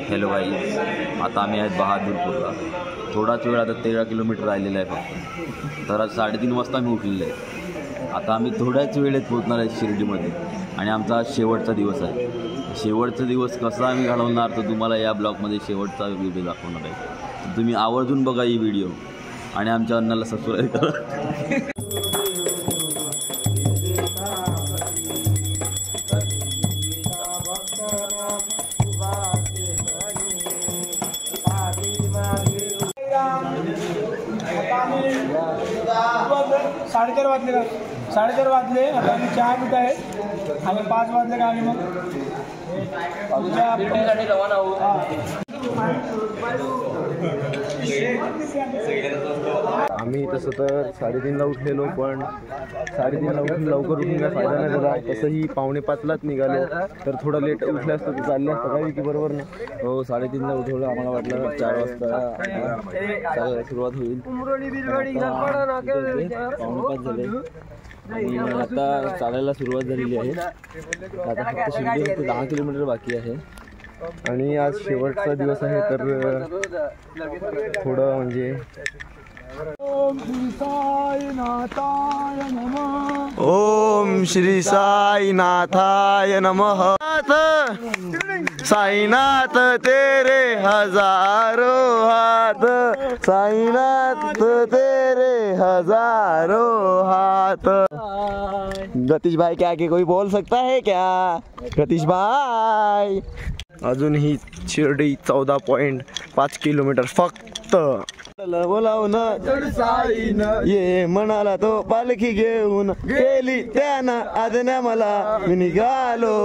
Hello guys, आता आम्ही आहेत बहादूरपूरला. थोडाच वेळ, आता 13 किलोमीटर राहिलेला आहे फक्त. तर आज 3:30 वाजता आम्ही उठलेले आहे. आता आम्ही थोड्याच वेळेत पोहोचणार आहे शिर्डीमध्ये आणि आमचा आज शेवटचा दिवस आहे. शेवटचा दिवस कसा आम्ही घडवणार तर तुम्हाला या ब्लॉगमध्ये शेवटचा व्हिडिओ दाखवणार आहे. तर तुम्ही आवर्जून बघा ही व्हिडिओ आणि आमच्या अन्नाला सबस्क्राईब करा. साडेचार वाजले का? 4:30 वाजले. आता आम्ही चहा पित आहे आणि 5 वाजले का आम्ही मग साठी रवाना होऊ. आम्ही तसं तर 3:30ला उठलेलो, पण 3:30ला उठून लवकर उठून काय फायदा नाही झाला. तसंही 4:45लाच निघालो, तर थोडं लेट उठलं असतं तर चाललं असतं काही की बरोबर ना. हो, 3:30ला उठवलं. आम्हाला वाटलं 4 वाजता सुरुवात होईल. 4:45 झाले आणि आता चालायला सुरुवात झालेली आहे. आता फक्त शिर्डी ते 10 किलोमीटर बाकी आहे आणि आज शेवटचा दिवस आहे. तर थोडं म्हणजे ओम श्री साईनाथाय नमः. ओम श्री साईनाथाय नमः. साईनाथ तेरे हजारों हाथ, साईनाथ तेरे हजारों हाथ. गतीश भाई क्या आगे कोई बोल सकता है क्या? गतीश भाई. अजून ही शिर्डी 14.5 किलोमीटर फक्त. बोलाव ना ये म्हणाला तो पालखी घेऊन गेली त्यानं आदन्या मला. मी निघालो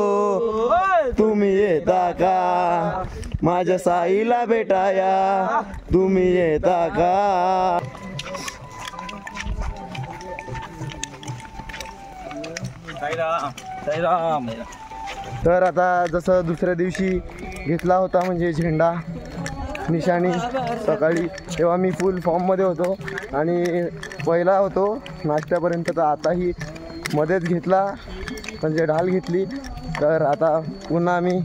तुम्ही येता का? माझ्या साईला भेटाया तुम्ही येता का? साईराम. तर आता जसं दुसऱ्या दिवशी घेतला होता म्हणजे झेंडा निशाणी सकाळी, तेव्हा मी फुल फॉर्ममध्ये होतो आणि पहिला होतो नाश्त्यापर्यंत. तर आताही मध्येच घेतला म्हणजे ढाल घेतली. तर आता पुन्हा आम्ही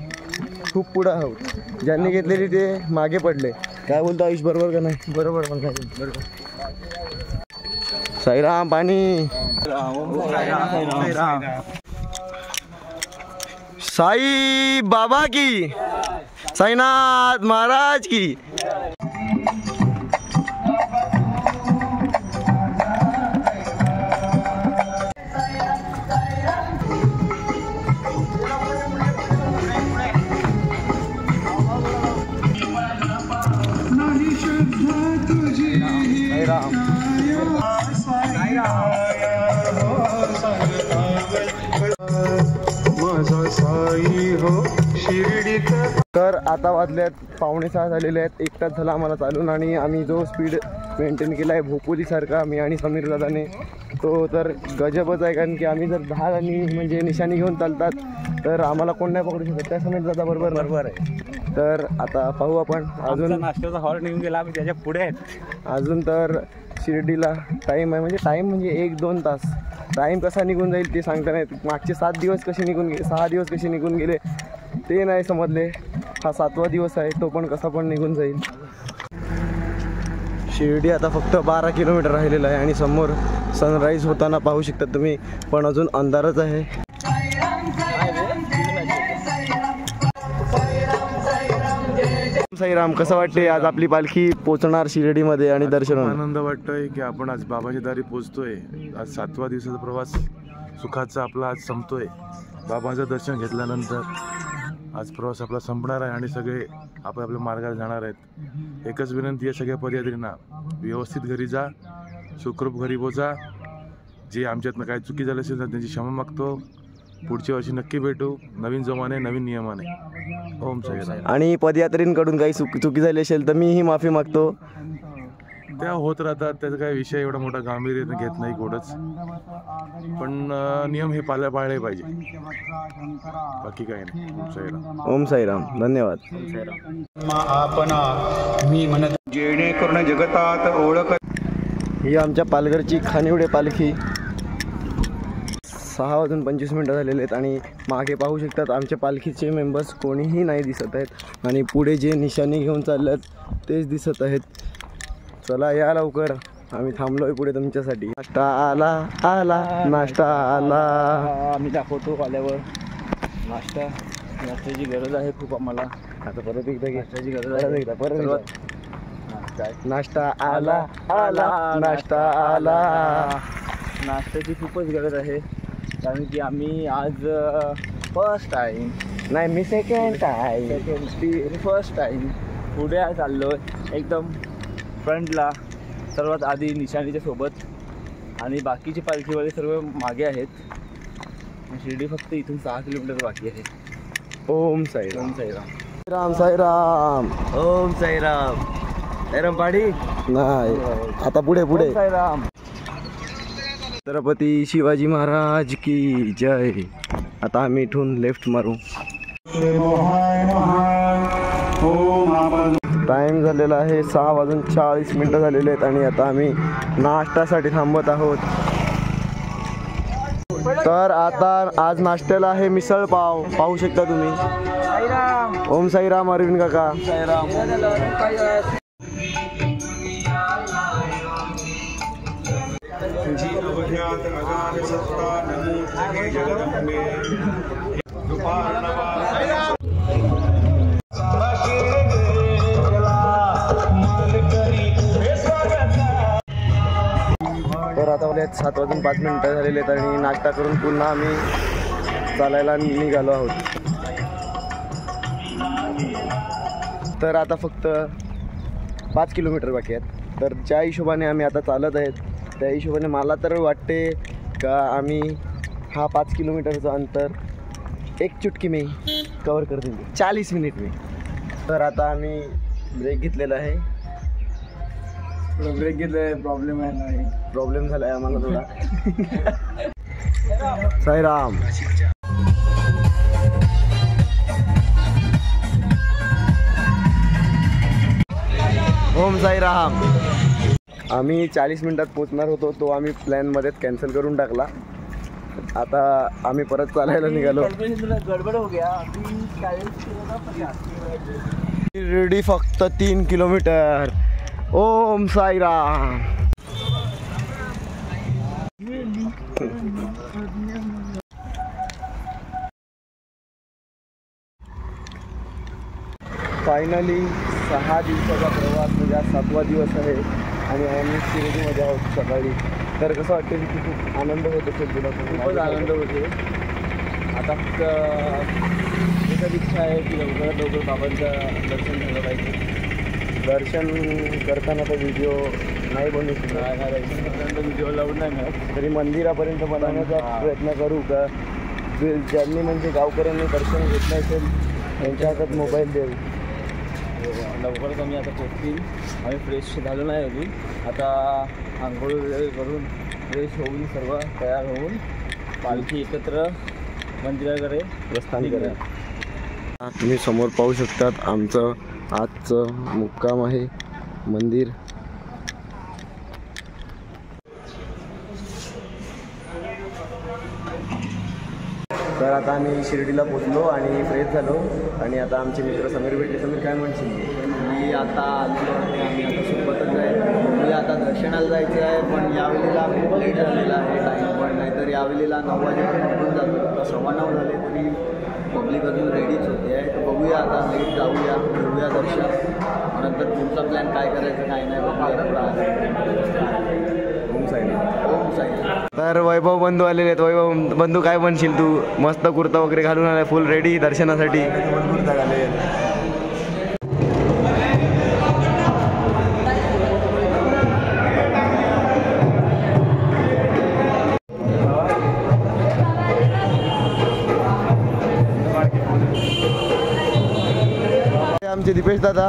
खूप पुढं आहोत. ज्यांनी घेतलेली ते मागे पडले. काय बोलतो आयुष, बरोबर का नाही? बरोबर पण काय बरोबर. साईराम पाणी. साई बाबा की, साईनाथ महाराज की. तर आता वाजल्यात 5:45 झालेले आहेत. 1 तास झाला आम्हाला चालून आणि आम्ही जो स्पीड मेंटेन केला आहे भोपोलीसारखा मी आणि समीर दादाने, तो तर गजबच आहे. कारण की आम्ही जर ढाल आणि म्हणजे निशाणी घेऊन चालतात तर आम्हाला कोण नाही पकडू शकत. त्या समीर दादा बरोबर आहे. तर आता पाहू आपण. अजून नाश्त्याचा हॉल निघून गेला, आम्ही त्याच्या पुढे आहेत अजून. तर शिर्डीला टाईम आहे, म्हणजे टाईम म्हणजे 1-2 तास. टाईम कसा निघून जाईल ते सांगता नाही. मागचे 7 दिवस कसे निघून गेले, 6 दिवस कसे निघून गेले ते नाही समजले. हा 7वा दिवस आहे, तो पण कसा पण निघून जाईल. शिर्डी आता फक्त 12 किलोमीटर राहिलेलं आहे आणि समोर सनराईज होताना पाहू शकता तुम्ही, पण अजून अंधारच आहे. साईराम, कसं वाटते आज आपली पालखी पोहोचणार शिर्डीमध्ये आणि दर्शन? आनंद वाटतोय की आपण आज बाबाच्या दारी पोहोचतोय. आज 7वा दिवसाचा प्रवास सुखाचा आपला आज संपतोय. बाबांचं दर्शन घेतल्यानंतर आज प्रवास आपला संपणार आहे आणि सगळे आपल्या मार्गाला जाणार आहेत. एकच विनंती आहे सगळ्या पदयात्रींना, व्यवस्थित घरी जा, सुखरूप घरी पोचा. जे आमच्यातनं काही चुकी झाली असेल तर त्यांची क्षमा मागतो. पुढच्या वर्षी नक्की भेटू, नवीन जोमाने नवीन नियमाने. ओम साईराम. आणि पदयात्रींकडून काही चुकी झाली असेल तर मीही माफी मागतो. त्या होत राहतात, त्याचा काही विषय एवढा मोठा गांभीर्याने घेत नाही कोणच, पण नियम हे पाळले पाहिजे, बाकी काही नाही. ओम साईराम. ओम साईराम. धन्यवाद. आपण मी म्हणत जेणेकरून जगतात ओळख. ही आमच्या पालघरची खानिवडे पालखी 6:25 झालेले आहेत आणि मागे पाहू शकतात आमच्या पालखीचे मेंबर्स कोणीही नाही दिसत आहेत आणि पुढे जे निशाणी घेऊन चालले आहेत तेच दिसत आहेत. चला या लवकर, आम्ही थांबलोय पुढे तुमच्यासाठी. नाश्ता आला आला नाश्ता आला. आम्ही दाखवतो आल्यावर नाश्त्याची गरज आहे खूप आम्हाला. आता परत एकदा घे. नाश्त्याची गरज आहे. परत नाश्ता आला आला नाश्ता आला. नाश्त्याची खूपच गरज आहे कारण की आम्ही आज फर्स्ट टाईम नाही मी सेकंड टाईम फर्स्ट टाईम पुढे चाललो एकदम फ्रंटला, सर्वात आधी निशाणीच्या सोबत आणि बाकीचे पालखीवाले सर्व मागे आहेत. शिर्डी फक्त इथून 6 किलोमीटर बाकी आहे. ओम साईराम. ओम साईराम. राम साईराम. ओम साईराम. साईराम पाडी नाही आता पुढे पुढे. ओम साईराम. छत्रपती शिवाजी महाराज की जय. आता आम्ही इथून लेफ्ट मारू. टाइम झालेला आहे 6:40 झालेले आहेत आणि आता आम्ही नाश्त्यासाठी थांबत आहोत. तर आता आज नाश्त्याला आहे मिसळ पाव, पाहू शकता तुम्ही. साईराम. ओम साईराम अरविंद काका. साईराम. तर आता बोलूयात 7:05 झालेले आहेत आणि नाश्ता करून पुन्हा आम्ही चालायला निघालो आहोत. तर आता फक्त 5 किलोमीटर बाकी आहेत. तर ज्या हिशोबाने आम्ही आता चालत आहेत त्या हिशोबाने मला तर वाटते का आम्ही हा 5 किलोमीटरचं अंतर एक चुटकी में कवर करतील 40 मिनिट में. तर आता आम्ही ब्रेक घेतलेला आहे. ब्रेक घेतलाय. प्रॉब्लेम झाला आहे आम्हाला थोडा. साईराम. ओम साईराम. आम्ही 40 मिनिटात पोचणार होतो, तो आम्ही प्लॅनमध्येच कॅन्सल करून टाकला. आता आम्ही परत चालायला निघालो. गडबड हो गया. रेडी फक्त 3 किलोमीटर. ओम साईराम. फायनली 6 दिवसाचा प्रवास म्हणजे आज 7वा दिवस आहे आणि आम्ही शिर्डीमध्ये आहोत सकाळी. तर कसं वाटतं की खूप आनंद होत असेल तुला? खूपच आनंद होते. आता फक्त एकच इच्छा आहे की लवकरात लवकर बाबांचं दर्शन झालं पाहिजे. दर्शन करताना तर व्हिडिओ नाही बनवू शकणार. दर्शन करताना व्हिडिओ लावून नाही मिळत. तरी मंदिरापर्यंत बनवण्याचा प्रयत्न करू का? ज्यांनी म्हणजे गावकऱ्यांनी दर्शन घेतलं असेल त्यांच्या हातात मोबाईल देऊ. लवकरच आम्ही आता पोचतील. आम्ही फ्रेश झालो नाही अजून. आता आंघोळ वगैरे करून फ्रेश होऊन सर्व तयार होऊन पालखी एकत्र मंदिराकडे प्रस्थान करा. तुम्ही समोर पाहू शकतात आमचं आजचं मुक्काम आहे मंदिर. तर आता आम्ही शिर्डीला पोचलो आणि फ्रेश झालो आणि आता आमचे मित्र समीर भेटले. समीर काय म्हणशील? मी आता आलो आहे, आम्ही आता सोबतच आहे. मी आता दर्शनाला जायचं आहे पण यावेळेला खूप लेट झालेला आहे टाईम. पण नाहीतर यावेळेला 9 वाजेपर्यंत निघून जातो. आता 9:15 झाले तरी पब्लिक अजून रेडीच होते आहे. तर बघूया आता लेट जाऊया, घेऊया दर्शन. नंतर पुढचा प्लॅन काय करायचं काय नाही बघूया. ओम साईराम. ओम साईराम. तर वैभव बंधू आलेले आहेत. वैभव बंधू काय म्हणशील तू? मस्त कुर्ता वगैरे घालून आलाय, फुल रेडी दर्शनासाठी. आमचे दीपेश दादा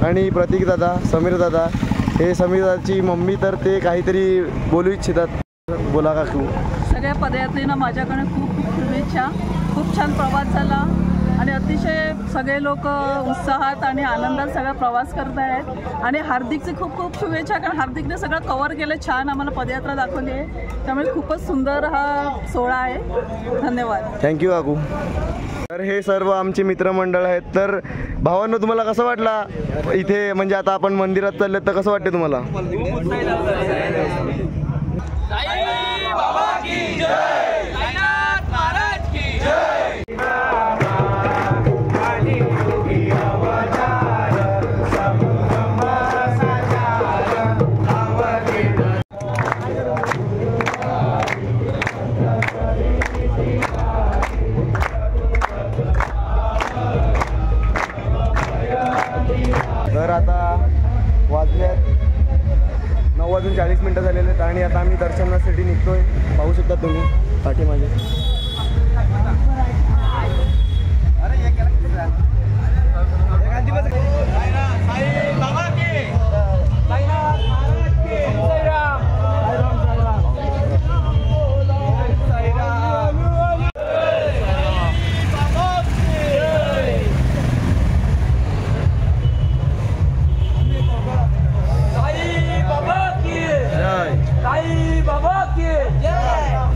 आणि प्रतीक दादा, समीर दादा. हे समीर दादाची मम्मी, तर ते काहीतरी बोलू इच्छितात. बोला काकू. सगळ्या पदयात्रींना माझ्याकडे खूप खूप शुभेच्छा. खूप छान प्रवास झाला आणि अतिशय सगळे लोक उत्साहात आणि आनंदात सगळा प्रवास करत आहेत आणि हार्दिकचे खूप खूप शुभेच्छा, कारण हार्दिकने सगळं कव्हर केलं छान, आम्हाला पदयात्रा दाखवली आहे, त्यामुळे खूपच सुंदर हा सोहळा आहे. धन्यवाद. थँक्यू काकू. तर हे सर्व आमचे मित्रमंडळ आहेत. तर भावांनो, तुम्हाला कसं वाटला इथे, म्हणजे आता आपण मंदिरात चालले तर कसं वाटते तुम्हाला? तर आता वाजल्यात 9:40 झालेले आहेत आणि आता आम्ही दर्शनासाठी निघतोय. पाहू शकता तुम्ही पाठीमागे.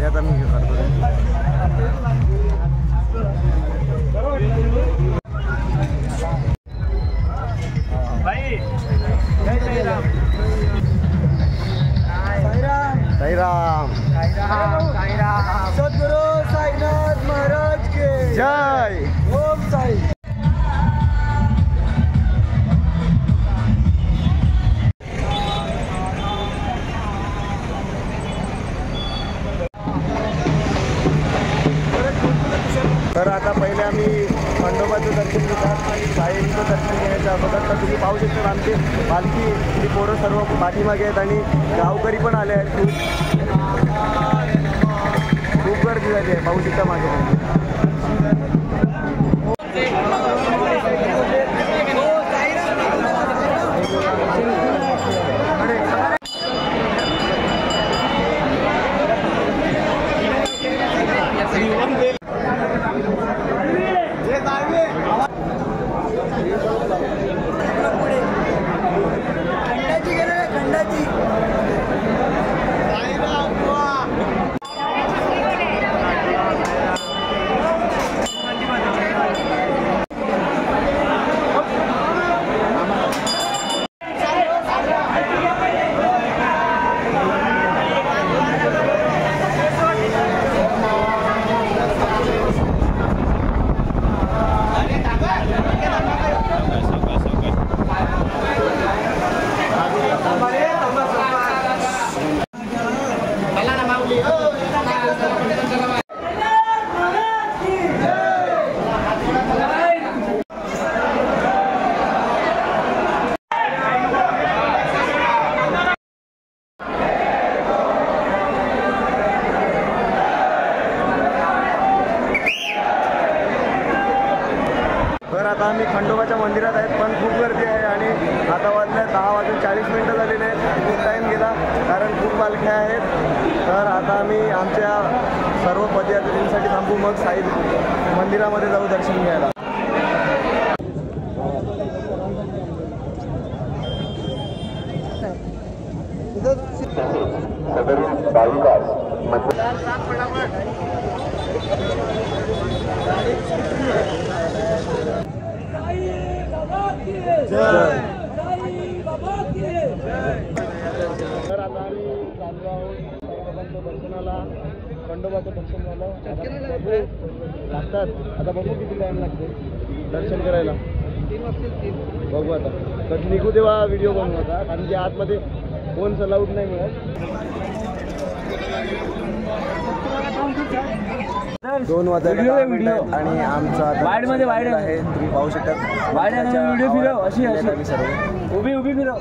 आता मी करतो. साईराम. सद्गुरु साईनाथ महाराज के जय. ओम साई. तर आता पहिले आम्ही खंडोबाचं दर्शन घेतात, साईंचं दर्शन घेण्याच्या अगोदर. तर तुम्ही पाहू शकता आमची पालखी ही पोरं सर्व पाठीमागे आहेत आणि गावकरी पण आले आहेत. खूप गर्दी झाली आहे, पाहू शकता मागे. आता आम्ही खंडोबाच्या मंदिरात आहेत, पण खूप गर्दी आहे आणि आता वाजल्या 10:40 झालेले आहेत. खूप टाईम गेला कारण खूप पालख्या आहेत. तर आता आम्ही आमच्या सर्व पदयात्रेसाठी थांबू, मग साई मंदिरामध्ये जाऊ दर्शन घ्यायला. तर आता आम्ही चाललो आहोत साईबाबांच्या दर्शनाला. खंडोबाचं दर्शन झालं, लागतात आता बघू किती टाईम लागते दर्शन करायला. बघू आता कधी निघू तेव्हा व्हिडिओ बनवू आता, कारण की आतमध्ये फोन अलाउड नाही मिळत. 2 वाजता आणि आमचा वाईडमध्ये वाईड आहे, तुम्ही पाहू शकता. व्हिडिओ फिरव, अशी आम्ही सर्व उभी उभी फिरव.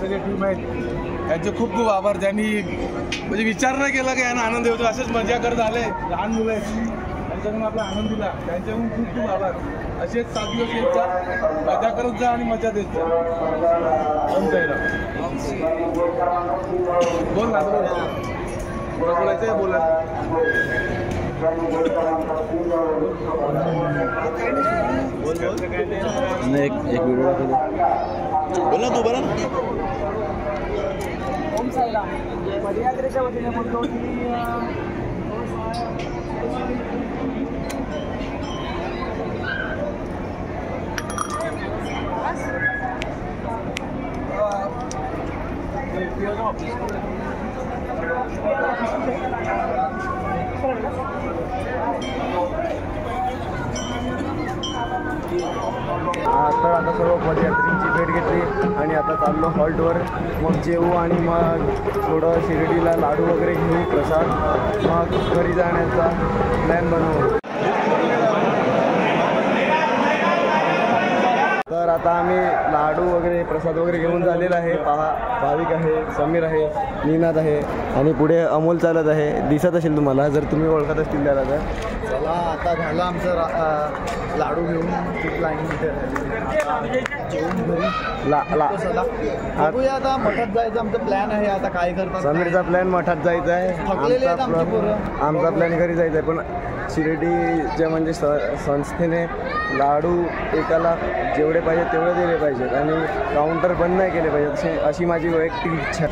सगळे टीम आहेत त्यांचे खूप खूप आभार. त्यांनी म्हणजे विचार नाही केला की यांना आनंद होतो, असेच मजा करत आले. लहान मुलं आहेत त्यांच्याकडून आपला आनंद दिला, त्यांच्याकडून खूप खूप आभार. असेच 7 दिवस येत जा, मजा करत जा आणि मजा देत जा. बोल ना बोलायचं आहे बोला. एक व्हिडिओ दाखवतो. बोल ना तू बरं. ओम साईराम. पदयात्रेच्या वतीने बोलतो की तर आता सर्व पदयात्रींची भेट घेतली आणि आता चाललो हॉल्टवर. मग जेवू आणि मग थोडं शिर्डीला लाडू वगैरे घेऊ प्रसाद, मग घरी जाण्याचा प्लॅन बनवू. तर आता आम्ही लाडू वगैरे प्रसाद वगैरे घेऊन झालेला आहे. पहा, भाविक आहे, समीर आहे, निनाद आहे आणि पुढे अमोल चालत आहे. दिसत असेल तुम्हाला जर तुम्ही ओळखत असतील त्याला. तर चला आता झालं आमचं लाडू घेऊन बघूया आता मठात जायचं आमचं प्लॅन आहे. आता काय करतात समीरचा प्लॅन मठात जायचा आहे, थकलेले आहेत आमची पोरं. आमचा प्लॅन घरी जायचा आहे. पण शिर्डीच्या म्हणजे संस्थेने लाडू एकाला जेवढे पाहिजे तेवढे दिले पाहिजेत आणि काउंटर बंद नाही केले पाहिजेत, अशी माझी वैयक्तिक इच्छा.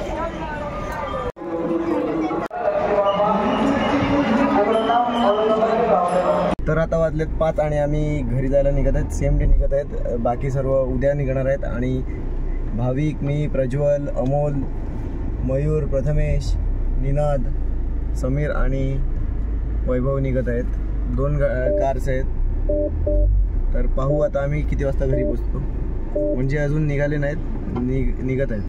तर आता वाजलेत 5 आणि आम्ही घरी जायला निघत आहेत. सेम डे निघत आहेत, बाकी सर्व उद्या निघणार आहेत. आणि भाविक, मी, प्रज्वल, अमोल, मयूर, प्रथमेश, निनाद, समीर आणि वैभव निघत आहेत. 2 कार्स आहेत. तर पाहू आता आम्ही किती वाजता घरी पोचतो. म्हणजे अजून निघाले नाहीत, निघत आहेत.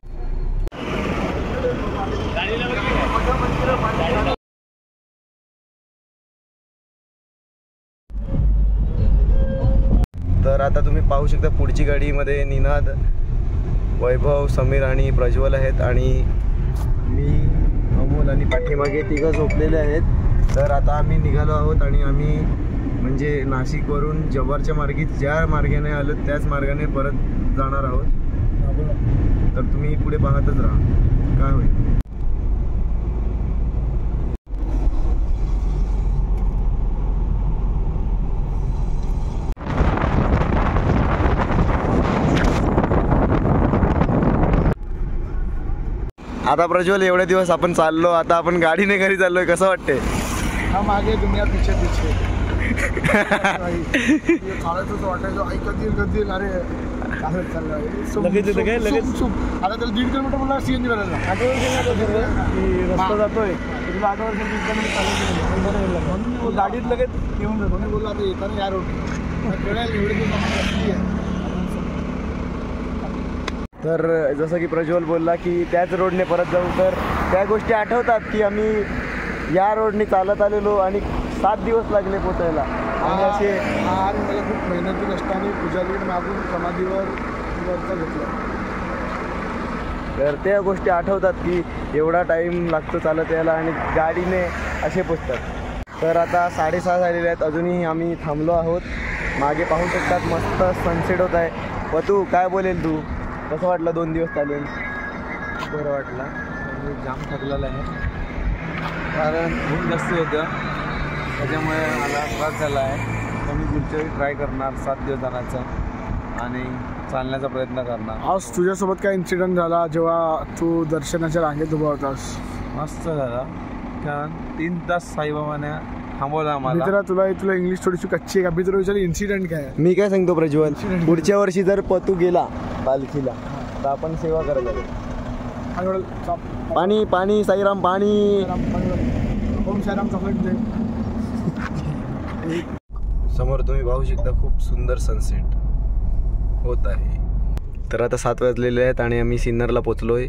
तर आता तुम्ही पाहू शकता पुढची गाडीमध्ये निनाद, वैभव, समीर आणि प्रज्वल आहेत आणि मी, अमोल आणि पाठीमागे 3 झोपलेले आहेत. तर आता आम्ही निघालो आहोत आणि आम्ही म्हणजे नाशिकवरून जव्हारच्या मार्गी ज्या मार्गाने आलो त्याच मार्गाने परत जाणार आहोत. तर तुम्ही पुढे पाहतच राहा काय होईल. आता प्रज्वल, एवढे दिवस आपण चाललो, आता आपण गाडीने घरी चाललोय, कसं वाटतंय? हम आगे दुनिया पीछे पीछे. चालायचं वाटायचं आई कधी कधी अरे चालत चाललं लगेच आता त्याला 1.5 किलोमीटर मला सीएनजी करायला रस्ता जातोय तुला 8 वर्ष 1.5 किलोमीटर चालू म्हणून गाडीत लगेच येऊन जातो. मी बोललो आता येताना या रोड. तर जसं की प्रज्वल बोलला की त्याच रोडने परत जाऊ, तर त्या गोष्टी आठवतात की आम्ही या रोडने चालत आलेलो आणि 7 दिवस लागले पोचायला. आणि असे आणि मला खूप मेहनती कष्टाने पूजारीकडे मागून समाधीवर घेतलं. तर त्या गोष्टी आठवतात की एवढा टाईम लागतो चालत यायला आणि गाडीने असे पोचतात. तर आता 6:30 झालेले आहेत, अजूनही आम्ही थांबलो आहोत. मागे पाहू शकतात मस्त सनसेट होत आहे. व तू काय बोलेल, तू कसं वाटलं 2 दिवस चालून? बरं वाटलं. मी जाम थकलेला आहे कारण ऊन जास्त होतं, त्याच्यामुळे मला त्रास झाला आहे. तर मी पुढच्या वेळी ट्राय करणार 7 दिवस जाण्याचा आणि चालण्याचा प्रयत्न करणार. आज तुझ्यासोबत काय इन्सिडेंट झाला जेव्हा तू दर्शनाच्या रांगेत उभा होतास? मस्त झाला कारण 3 तास साईबाबाने थांबवला आम्हाला. मित्रा, तुला इंग्लिश थोडीशी कच्ची आहे का? मित्र विचार इन्सिडेंट काय आहे? मी काय सांगतो प्रज्वल, पुढच्या वर्षी जर पतू गेला पालखीला तर आपण सेवा करायला. पाणी पाणी साईराम पाणी. ओम साईराम चॉकलेट दे. समोर तुम्ही पाहू शकता खूप सुंदर सनसेट होत आहे. तर आता 7 वाजलेले आहेत आणि आम्ही सिन्नरला पोचलोय.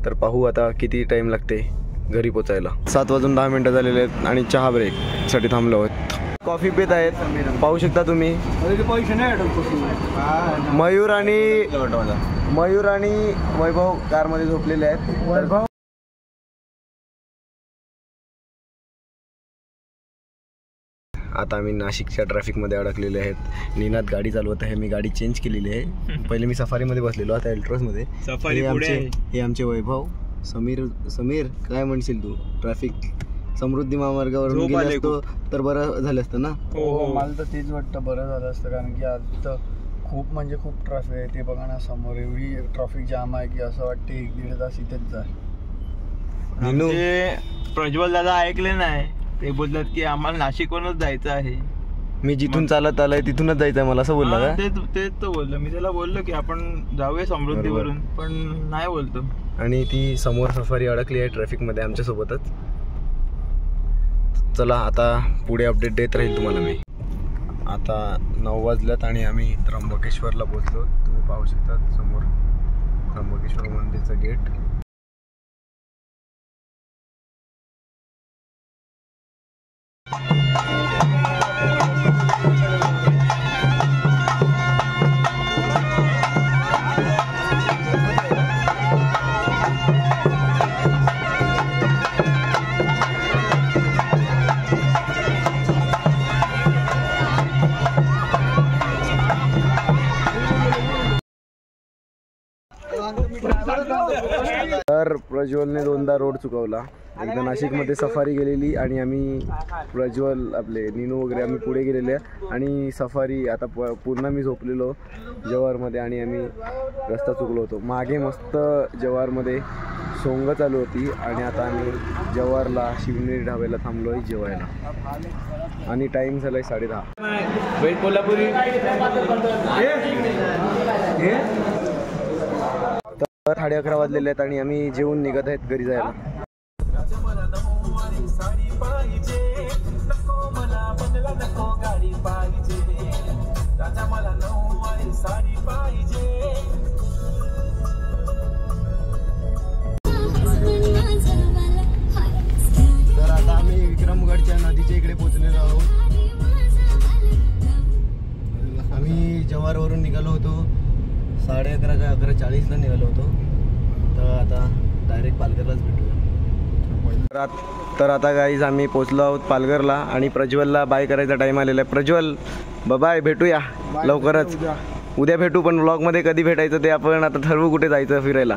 तर पाहू आता किती टाईम लागते घरी पोचायला. 7:10 झालेले आहेत आणि चहा ब्रेकसाठी थांबलो आहोत. कॉफी पित आहेत पाहू शकता तुम्ही. मयूर आणि मयूर आणि वैभव कारमध्ये झोपलेले आहेत. वैभव आता आम्ही नाशिकच्या ट्रॅफिकमध्ये अडकलेले आहेत. निनाद गाडी चालवत आहे, मी गाडी चेंज केलेली आहे. पहिले मी सफारीमध्ये बसलेलो, आता एल्ट्रोसमध्ये. हे आमचे वैभव. समीर काय म्हणशील तू? ट्रॅफिक समृद्धी महामार्गावरून गेला असतो तर बरं झालं असतं ना. हो, मला तर तेच वाटतं, बरं झालं असतं. कारण की आज तर खूप म्हणजे खूप ट्रॅफिक आहे. ते बघा ना, समोर एवढी ट्रॅफिक जाम आहे की असं वाटते 1-1.5 तास इथेच जाय. प्रज्वल दादा ऐकले नाही, ते बोलतात की आम्हाला नाशिकवरूनच जायचं आहे. मी जिथून चालत आलोय तिथूनच जायचं आहे मला, असं बोलला का? तेच तो बोललो. मी त्याला बोललो की आपण जाऊया समृद्धीवरून, पण नाही बोलतो. आणि ती समोर सफारी अडकली आहे ट्रॅफिकमध्ये आमच्यासोबतच. चला आता पुढे अपडेट देत राहील तुम्हाला मी. आता 9 वाजल्यात आणि आम्ही त्र्यंबकेश्वरला पोहोचलो. तुम्ही पाहू शकता समोर त्र्यंबकेश्वर मंदिरचं गेट. तर प्रज्वलने 2दा रोड चुकवला. एकदा नाशिकमध्ये सफारी गेलेली आणि आम्ही प्रज्वल आपले निनू वगैरे आम्ही पुढे गेलेले आणि सफारी आता पुन्हा मी झोपलेलो जव्हारमध्ये आणि आम्ही रस्ता चुकलो होतो. मागे मस्त जव्हारमध्ये सोंग चालू होती आणि आता आम्ही जव्हारला शिवनेरी ढाब्याला थांबलो आहे जेवायला आणि टाईम झाला आहे 10:30. कोल्हापुरी तर 11:30 वाजलेले आहेत आणि आम्ही जेवून निघत आहेत घरी जायला. तर आता आम्ही विक्रमगडच्या नदीच्या इकडे पोहोचलेलो आहोत. आम्ही जव्हारवरून निघालो होतो 11:30 का 11:40ला निघालो होतो. तर आता डायरेक्ट पालघरलाच भेटूया. तर आता गाईज आम्ही पोचलो आहोत पालघरला आणि प्रज्वलला बाय करायचा टाईम आलेला आहे. प्रज्वल बाय, भेटूया लवकरच. उद्या भेटू, पण व्लॉगमध्ये कधी भेटायचं ते आपण आता ठरवू, कुठे जायचं फिरायला.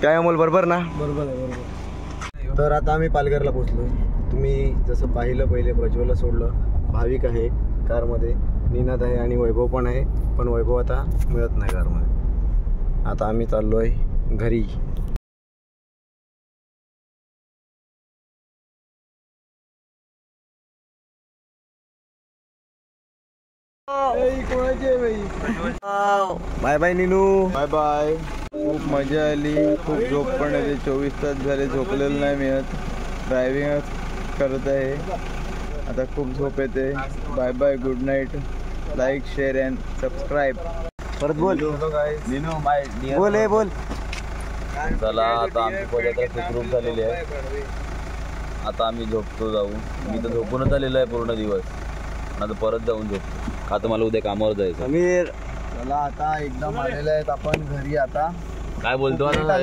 काय अमोल, बरोबर ना? बरोबर आहे, बरोबर. तर आता आम्ही पालघरला पोचलो. तुम्ही जसं पाहिलं पहिले प्रज्वलला सोडलं. भाविक आहे कारमध्ये, निनाद आहे आणि वैभव पण आहे, पण वैभव आता मिळत नाही कारमध्ये. आता आम्ही चाललो आहे घरी. Bye bye Ninu. Bye bye. खूप मजा आली, खूप झोप पण आली. 24 तास झाले झोपलेलं नाही मिळत. ड्रायव्हिंगच करत आहे आता, खूप झोप येते. Bye bye, good night. Like, share and subscribe. परत बोल. निनू माय डिअर. बोल. चला आता आमची पदयात्रा सुखरूप झालेली आहे. आता आम्ही झोपतो जाऊन. मी तर झोपूनच आलेलो आहे पूर्ण दिवस. आता परत जाऊन झोपतो. आता मला उद्या कामावर जायचं. समीर, चला आता एकदम आलेले आहेत आपण घरी. आता काय बोलतो आता?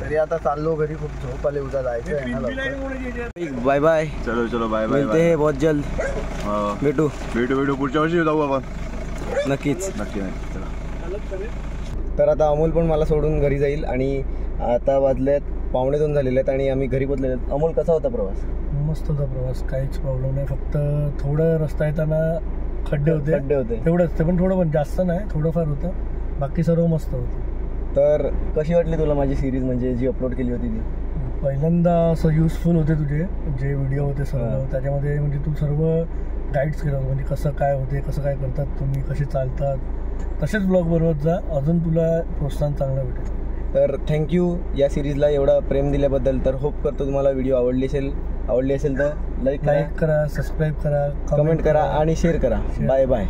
तरी आता चाललो घरी. खूप झोप आले, उद्या जायचं आहे ना लवकर. Bye bye. चलो बाय मिळते हे बहुत जल्द. भेटू पुढच्या वर्षी जाऊ आपण. नक्कीच. नक्की. तर आता अमोल पण मला सोडून घरी जाईल आणि आता वाजल्यात 1:45 झालेले आहेत आणि आम्ही घरी पोचलेले आहेत. अमोल, कसा होता प्रवास? मस्त होता प्रवास, काहीच प्रॉब्लेम नाही. फक्त थोडं रस्ता येताना खड्डे होते तेवढंच. ते पण थोडं, पण जास्त नाही, थोडंफार होतं. बाकी सर्व मस्त होतं. तर कशी वाटली तुला माझी सिरीज, म्हणजे जी अपलोड केली होती ती? पहिल्यांदा असं युजफुल होते तुझे जे व्हिडिओ होते सर्व. त्याच्यामध्ये म्हणजे तू सर्व गाईड्स केलं होतं, म्हणजे कसं काय होते, कसं काय करतात तुम्ही, कसे चालतात. तसेच ब्लॉग बनवत जा, अजून तुला प्रोत्साहन चांगलं भेटेल. तर थँक्यू या सिरीजला एवढा प्रेम दिल्याबद्दल. तर होप करतो तुम्हाला व्हिडिओ आवडली असेल तर लाईक करा, सबस्क्राईब करा, कमेंट करा आणि शेअर करा. Bye bye.